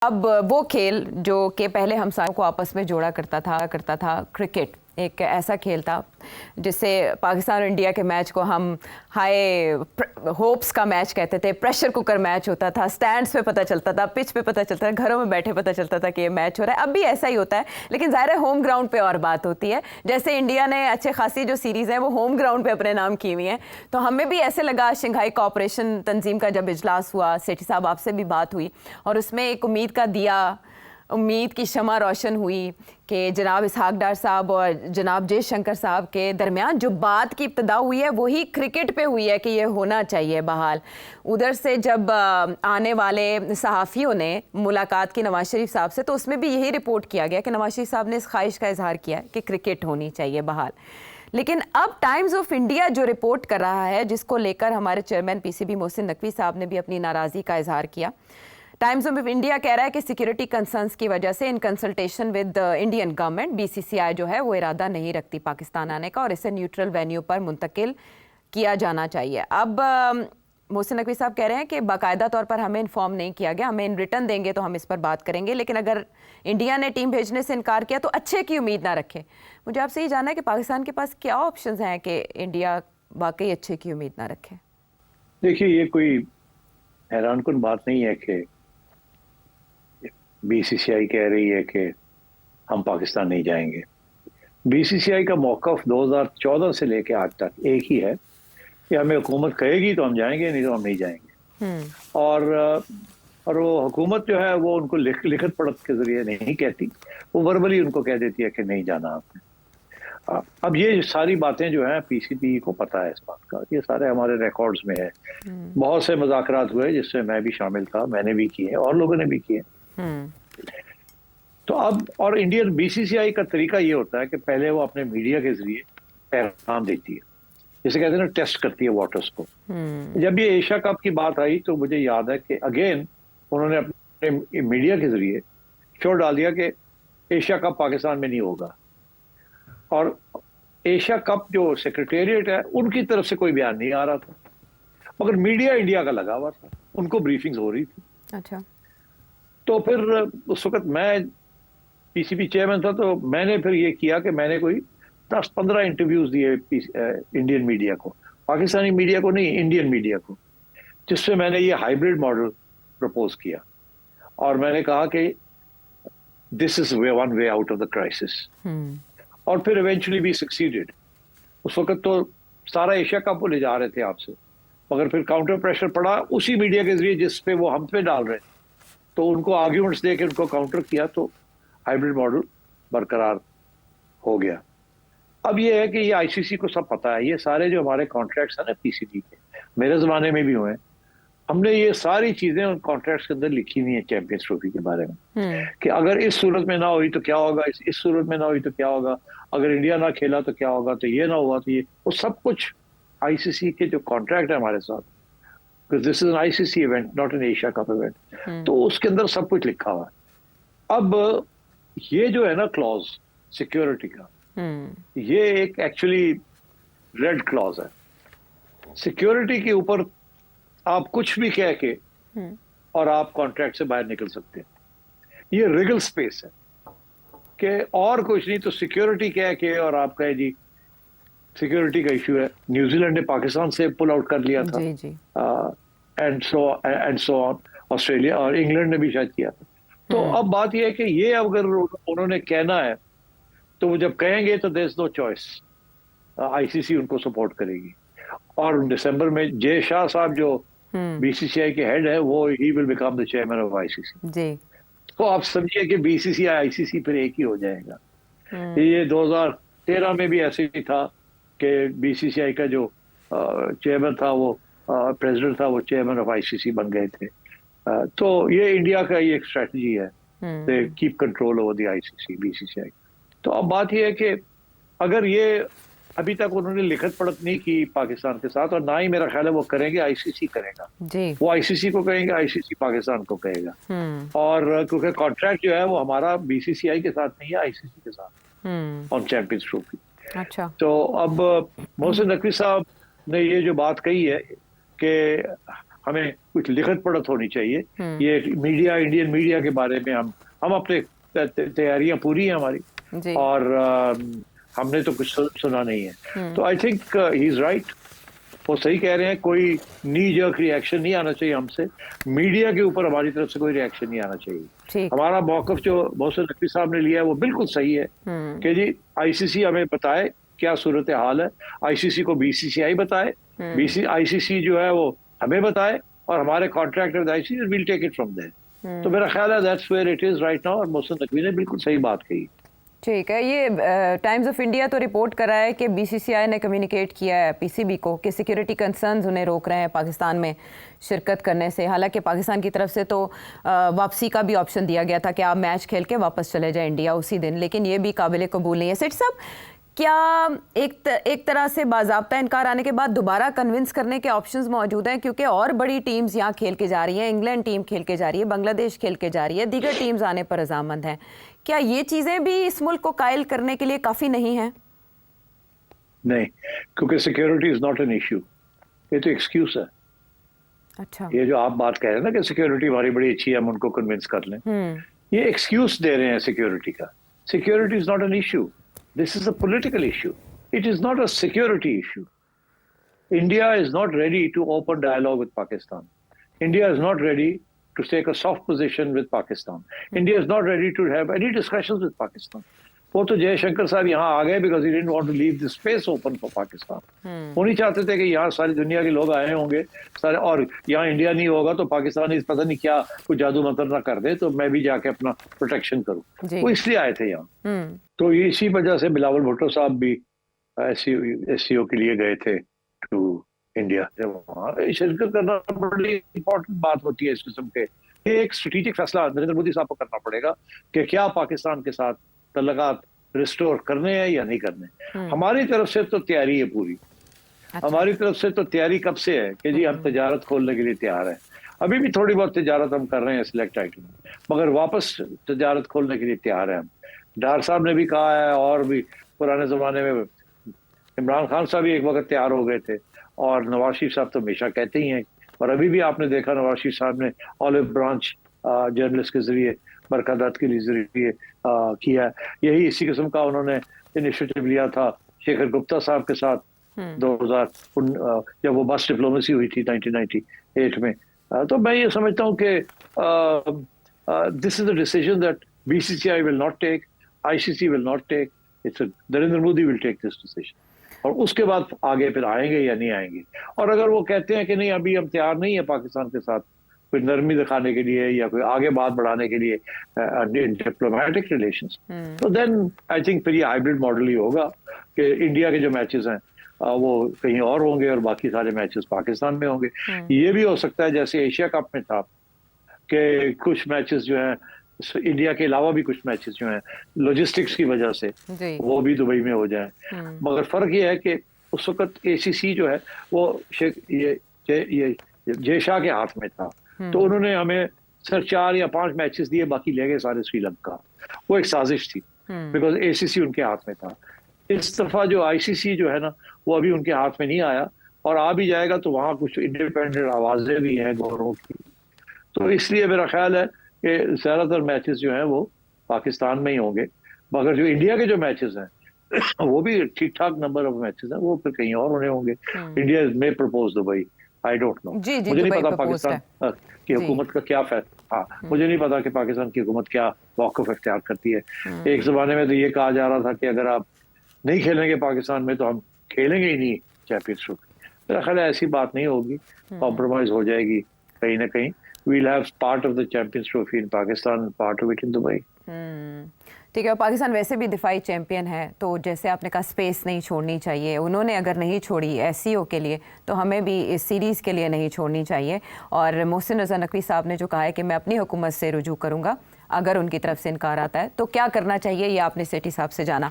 अब वो खेल जो कि पहले हम सारों को आपस में जोड़ा करता था क्रिकेट एक ऐसा खेल था जिससे पाकिस्तान और इंडिया के मैच को हम हाई होप्स का मैच कहते थे। प्रेशर कुकर मैच होता था, स्टैंड्स पे पता चलता था, पिच पे पता चलता था, घरों में बैठे पता चलता था कि ये मैच हो रहा है। अब भी ऐसा ही होता है, लेकिन ज़ाहिर है होम ग्राउंड पे और बात होती है। जैसे इंडिया ने अच्छे खासी जो सीरीज़ हैं वो होम ग्राउंड पे अपने नाम की हुई हैं, तो हमें भी ऐसे लगा शंघाई कोऑपरेशन तंजीम का जब इजलास हुआ, सेठी साहब आपसे भी बात हुई और उसमें एक उम्मीद की शमा रोशन हुई कि जनाब इसहाक डार साहब और जनाब जयशंकर साहब के दरमियान जो बात की इब्तदा हुई है वही क्रिकेट पे हुई है कि ये होना चाहिए बहाल। उधर से जब आने वाले सहाफ़ियों ने मुलाकात की नवाज शरीफ साहब से, तो उसमें भी यही रिपोर्ट किया गया कि नवाज शरीफ साहब ने इस ख्वाहिश का इजहार किया है कि क्रिकेट होनी चाहिए बहाल। लेकिन अब टाइम्स ऑफ इंडिया जो रिपोर्ट कर रहा है, जिसको लेकर हमारे चेयरमैन पीसीबी मोहसिन नकवी साहब ने भी अपनी नाराज़गी का इजहार किया, टाइम्स ऑफ इंडिया कह रहा है कि सिक्योरिटी कंसर्न्स की वजह से in consultation with Indian government BCCI जो है वो इरादा नहीं रखती पाकिस्तान आने का और इसे न्यूट्रल वेन्यू पर मुंतकिल किया जाना चाहिए। अब मोहसिन नकवी साहब कह रहे हैं कि बाकायदा तौर पर हमें इन्फॉर्म नहीं किया गया, हमें इन रिटर्न देंगे तो हम इस पर बात करेंगे, लेकिन अगर इंडिया ने टीम भेजने से इनकार किया तो अच्छे की उम्मीद ना रखें। मुझे आपसे ये जानना है कि पाकिस्तान के पास क्या ऑप्शन हैं कि इंडिया वाकई अच्छे की उम्मीद ना रखे। देखिए, ये कोई हैरानकुन बात नहीं है कि बीसीसीआई कह रही है कि हम पाकिस्तान नहीं जाएंगे। बीसीसीआई का मौक़िफ़ 2014 से लेकर आज तक एक ही है कि हमें हुकूमत कहेगी तो हम जाएंगे, नहीं तो हम नहीं जाएंगे। और वो हुकूमत जो है वो उनको लिखत पढ़त के जरिए नहीं कहती, वो वर्बली उनको कह देती है कि नहीं जाना आपने। अब ये सारी बातें जो हैं पीसीबी को पता है इस बात का, ये सारे हमारे रिकॉर्ड्स में है। बहुत से मुज़ाकरात हुए जिसमें मैं भी शामिल था, मैंने भी किए और लोगों ने भी किए। तो अब और इंडियन बीसीसीआई का तरीका ये होता है कि पहले वो अपने मीडिया के जरिए पैगाम देती है, जिसे कहते हैं ना, टेस्ट करती है वाटर्स को। जब ये एशिया कप की बात आई तो मुझे याद है कि अगेन उन्होंने अपने मीडिया के जरिए शोर डाल दिया कि एशिया कप पाकिस्तान में नहीं होगा, और एशिया कप जो सेक्रेटेरिएट है उनकी तरफ से कोई बयान नहीं आ रहा था, मगर मीडिया इंडिया का लगा हुआ था, उनको ब्रीफिंग्स हो रही थी। अच्छा, तो फिर उस वक्त मैं पीसीबी चेयरमैन था, तो मैंने फिर ये किया कि मैंने कोई 10-15 इंटरव्यूज दिए इंडियन मीडिया को, पाकिस्तानी मीडिया को नहीं, इंडियन मीडिया को, जिससे मैंने ये हाइब्रिड मॉडल प्रपोज किया और मैंने कहा कि this is one way out of the crisis. और फिर इवेंचुअली वी सक्सीडेड। उस वक्त तो सारा एशिया कप वो ले जा रहे थे आपसे, मगर फिर काउंटर प्रेशर पड़ा उसी मीडिया के जरिए जिस पे वो हम पे डाल रहे थे, तो उनको आर्ग्यूमेंट्स देके उनको काउंटर किया, तो हाइब्रिड मॉडल बरकरार हो गया। अब ये है कि ये आईसीसी को सब पता है, ये सारे जो हमारे कॉन्ट्रैक्ट्स हैं ना पीसीबी के, मेरे जमाने में भी हुए, हमने ये सारी चीजें उन कॉन्ट्रैक्ट्स के अंदर लिखी हुई है चैंपियंस ट्रॉफी के बारे में, कि अगर इस सूरत में ना हुई तो क्या होगा, इस सूरत में ना हुई तो क्या होगा, अगर इंडिया ना खेला तो क्या होगा, तो ये ना हुआ तो ये, वो सब कुछ आईसीसी के जो कॉन्ट्रैक्ट है हमारे साथ, this is an ICC event not an Asia cup event, तो उसके अंदर सब कुछ लिखा हुआ है। अब ये जो है ना क्लॉज सिक्योरिटी का, ये एक एक्चुअली रेड क्लॉज है। सिक्योरिटी के ऊपर आप कुछ भी कह के और आप कॉन्ट्रैक्ट से बाहर निकल सकते हैं, ये रिगल स्पेस है कि और कुछ नहीं, तो सिक्योरिटी कह के और आप कहे जी सिक्योरिटी का इशू है। न्यूजीलैंड ने पाकिस्तान से पुल आउट कर लिया था, एंड सो ऑन, ऑस्ट्रेलिया और इंग्लैंड ने भी शायद किया था। तो अब बात यह है कि ये अगर उन्होंने कहना है तो वो जब कहेंगे तो there is no choice, ICC उनको सपोर्ट करेगी। और दिसंबर में जय शाह साहब जो बीसीसीआई के हेड है, वो ही will become the chairman of ICC जी। तो आप समझिए कि बीसीसीआई आईसीसी फिर एक ही हो जाएगा। ये 2013 में भी ऐसे ही था कि बीसीसीआई का जो चेयरमैन था वो प्रेसिडेंट था, वो चेयरमैन ऑफ आईसीसी बन गए थे। तो ये इंडिया का ये एक स्ट्रेटजी है, they keep control over the ICC BCCI. तो अब बात ये है कि अगर ये अभी तक उन्होंने लिखत पढ़त नहीं की पाकिस्तान के साथ, और ना ही मेरा ख्याल है वो करेंगे, आईसीसी करेगा जी। वो आईसीसी को कहेंगे, आईसीसी पाकिस्तान को कहेगा। और क्योंकि कॉन्ट्रैक्ट जो है वो हमारा बीसीसीआई के साथ नहीं है, आईसीसी के साथ ऑन चैंपियंस ट्रॉफी। अच्छा, तो अब मोहसिन नकवी साहब ने ये जो बात कही है कि हमें कुछ लिखत पढ़त होनी चाहिए। ये मीडिया, इंडियन मीडिया के बारे में हम अपने तैयारियां पूरी हैं हमारी, और हमने तो कुछ सुना नहीं है। तो I think he is right, वो सही कह रहे हैं। कोई नी जर्क रिएक्शन नहीं आना चाहिए हमसे, मीडिया के ऊपर हमारी तरफ से कोई रिएक्शन नहीं आना चाहिए। हमारा मौकफ जो मोहसिन नकवी साहब ने लिया है वो बिल्कुल सही है कि जी आईसीसी हमें बताए क्या सूरत हाल है, आईसीसी को बीसीसीआई बताए, आईसीसी जो है वो हमें बताए, और हमारे contract with ICC will take it from there. तो मेरा ख्याल है that's where it is right now, और मोहसिन नकवी ने बिल्कुल सही बात कही। ठीक है। ये टाइम्स ऑफ इंडिया तो रिपोर्ट कर रहा है कि बीसीसीआई ने कम्युनिकेट किया है पीसीबी को कि सिक्योरिटी कंसर्न्स उन्हें रोक रहे हैं पाकिस्तान में शिरकत करने से। हालांकि पाकिस्तान की तरफ से तो वापसी का भी ऑप्शन दिया गया था कि आप मैच खेल के वापस चले जाएं इंडिया उसी दिन, लेकिन ये भी काबिल कबूल नहीं है। सेठ साहब, क्या एक तरह से बाज़ाब्ता इनकार आने के बाद दोबारा कन्विंस करने के ऑप्शंस मौजूद हैं? क्योंकि और बड़ी टीम्स यहाँ खेल के जा रही हैं, इंग्लैंड टीम खेल के जा रही है, बांग्लादेश खेल के जा रही है, दीगर टीम्स आने पर रजामंद हैं। क्या ये चीज़ें भी इस मुल्क को कायल करने के लिए काफ़ी नहीं है? नहीं, क्योंकि security is not an issue, ये तो एक्सक्यूज है। अच्छा, ये जो आप बात कह रहे हैं ना कि सिक्योरिटी हमारी बड़ी अच्छी है, हम उनको कन्विंस कर लें, ये एक्सक्यूज दे रहे हैं सिक्योरिटी का। Security is not an issue, this is a political issue. It is not a security issue. India is not ready to open dialogue with Pakistan. India is not ready to take a soft position with Pakistan. India is not ready to have any discussions with Pakistan. वो तो जयशंकर साहब यहाँ आ गए because he didn't want to leave the space open for Pakistan. वो नहीं चाहते थे कि यहाँ सारी दुनिया के लोग आए होंगे सारे, और यहाँ इंडिया नहीं होगा तो पाकिस्तान इस पता नहीं क्या कुछ जादू मंत्र ना कर दे तो मैं भी जाके अपना प्रोटेक्शन करूँ। वो इसलिए आए थे यहाँ। तो इसी वजह से बिलावल भुट्टो साहब भी एससीओ के लिए गए थे टू इंडिया। वहाँ शिरकत करना बड़ी इंपॉर्टेंट बात होती है इस किस्म के। ये एक स्ट्रेटेजिक फैसला नरेंद्र मोदी साहब को करना पड़ेगा कि क्या पाकिस्तान के साथ तल्लुकात रिस्टोर करने हैं या नहीं करने। हमारी तरफ से तो तैयारी है पूरी। अच्छा। हमारी तरफ से तो तैयारी कब से है कि जी हम तजारत खोलने के लिए तैयार हैं। अभी भी थोड़ी बहुत तजारत हम कर रहे हैं सिलेक्ट आइटम, मगर वापस तजारत खोलने के लिए तैयार हैं हम। डार साहब ने भी कहा है, और भी पुराने जमाने में इमरान खान साहब भी एक वक्त तैयार हो गए थे, और नवाज शरीफ साहब तो हमेशा कहते ही हैं, और अभी भी आपने देखा नवाज शरीफ साहब ने ऑलिव ब्रांच जर्नलिस्ट के जरिए बरकत के लिए किया। यही इसी किस्म का उन्होंने इनिशिएटिव लिया था शेखर गुप्ता साहब के साथ 2000 जब वो बस डिप्लोमेसी हुई थी 1998 में। तो मैं ये समझता हूँ कि this is a decision that BCCI will not take, ICC will not take, it's Narendra Modi will take this decision. और उसके बाद आगे फिर आएंगे या नहीं आएंगे। और अगर वो कहते हैं कि नहीं अभी हम तैयार नहीं है पाकिस्तान के साथ कोई नरमी दिखाने के लिए या कोई आगे बात बढ़ाने के लिए डिप्लोमेटिक रिलेशंस, तो देन आई थिंक फिर ये हाइब्रिड मॉडल ही होगा कि इंडिया के जो मैचेस हैं वो कहीं और होंगे और बाकी सारे मैचेस पाकिस्तान में होंगे। ये भी हो सकता है जैसे एशिया कप में था कि कुछ मैचेस जो हैं इंडिया के अलावा भी कुछ मैचेस जो हैं लॉजिस्टिक्स की वजह से वो भी दुबई में हो जाए। मगर फर्क ये है कि उस वक्त एसीसी जो है वो ये जय शाह के हाथ में था, तो उन्होंने हमें सिर्फ 4 या 5 मैचेस दिए, बाकी ले गए सारे श्रीलंका। वो एक साजिश थी बिकॉज एसीसी उनके हाथ में था। इस दफा जो आईसीसी जो है ना वो अभी उनके हाथ में नहीं आया, और आ भी जाएगा तो वहाँ कुछ इंडिपेंडेंट आवाजें भी हैं गौरों की। तो इसलिए मेरा ख्याल है कि ज्यादातर मैचेस जो हैं वो पाकिस्तान में ही होंगे, मगर जो इंडिया के जो मैचेस हैं वो भी ठीक ठाक नंबर ऑफ मैचेस हैं, वो फिर कहीं और होने होंगे। इंडिया में propose Dubai, I don't know, मुझे नहीं पता पाकिस्तान की हुकूमत का क्या फैसला। मुझे नहीं पता कि पाकिस्तान की हुकूमत क्या मौक़िफ़ इख्तियार करती है। एक जमाने में तो ये कहा जा रहा था कि अगर आप नहीं खेलेंगे पाकिस्तान में तो हम खेलेंगे ही नहीं चैंपियंस ट्रॉफी। मेरा ख्याल है ऐसी बात नहीं होगी, कॉम्प्रोमाइज हो जाएगी कहीं ना कहीं। We'll have part of the Champions Trophy in Pakistan, part of it in Dubai. ठीक है। पाकिस्तान वैसे भी दिफाई चैंपियन है, तो जैसे आपने कहा स्पेस नहीं छोड़नी चाहिए। उन्होंने अगर नहीं छोड़ी एससीओ के लिए तो हमें भी इस सीरीज़ के लिए नहीं छोड़नी चाहिए। और मोहसिन रज़ा नकवी साहब ने जो कहा है कि मैं अपनी हुकूमत से रुजू करूँगा अगर उनकी तरफ से इनकार आता है, तो क्या करना चाहिए ये आपने सेठी साहब से जाना।